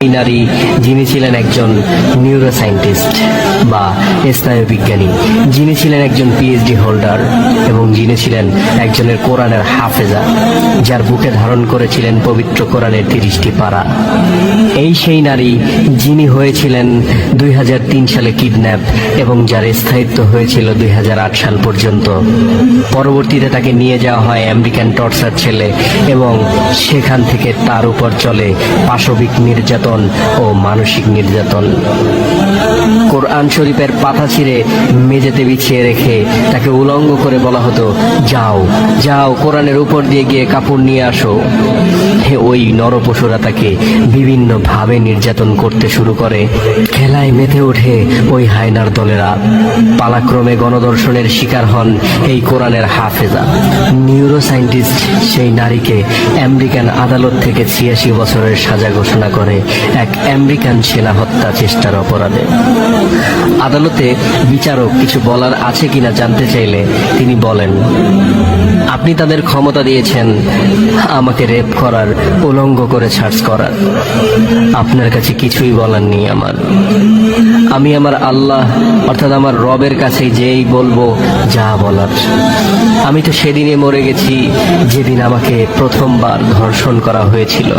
এই নারী যিনি ছিলেন একজন নিউরোসায়েন্টিস্ট বা স্নায়ুবিজ্ঞানী, যিনি ছিলেন একজন পিএইচডি হোল্ডার এবং যিনি ছিলেন একজনের কোরআনের হাফেজা, যার বুকে ধারণ করেছিলেন পবিত্র কোরআনের 30টি পারা। এই সেই নারী যিনি হয়েছিলেন 2003 সালে কিডন্যাপ এবং যার স্থায়িত্ব হয়েছিল 2008 সাল পর্যন্ত। পরবর্তীতে তাকে নিয়ে যাওয়া হয় আমেরিকান টর্চার ছেলে এবং সেখান থেকে তার উপর চলে পাশবিক নির্যাতন ও মানসিক নির্যাতন। কোরআন শরীফের পাতা ছিঁড়ে মেঝেতে বিছিয়ে রেখে তাকে উলঙ্গ করে বলা হতো, যাও যাও কোরআনের উপর দিয়ে গিয়ে কাপড় নিয়ে আসো। ওই নরপশুরা তাকে বিভিন্ন ভাবে নির্যাতন করতে শুরু করে। খেলায় মেতে ওঠে ওই হায়নার দলেরা। পালাক্রমে গণধর্ষণের শিকার হন এই কোরআনের হাফেজা। নিউরোসায়েন্টিস্ট সেই নারীকে আমেরিকান আদালত থেকে 86 বছরের সাজা ঘোষণা করে এক আমেরিকান সেনা হত্যা চেষ্টার অপরাধে। আদালতে বিচারক কিছু বলার আছে কিনা জানতে চাইলে তিনি বলেন, আপনি তাদের ক্ষমতা দিয়েছেন আমাকে রেপ করার, উলঙ্গ করে সার্চ করার। আপনার কাছে কিছুই বলার নেই আমার। আমি আমার আল্লাহ অর্থাৎ আমার রবের কাছে যেই বলবো যা বলার। আমি তো সেদিনে মরে গেছি যেদিন আমাকে প্রথমবার ধর্ষণ করা হয়েছিল।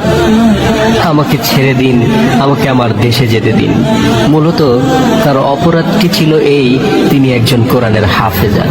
আমাকে ছেড়ে দিন, আমাকে আমার দেশে যেতে দিন। মূলত তার অপরাধটি ছিল এই, তিনি একজন কোরআনের হাফেজা।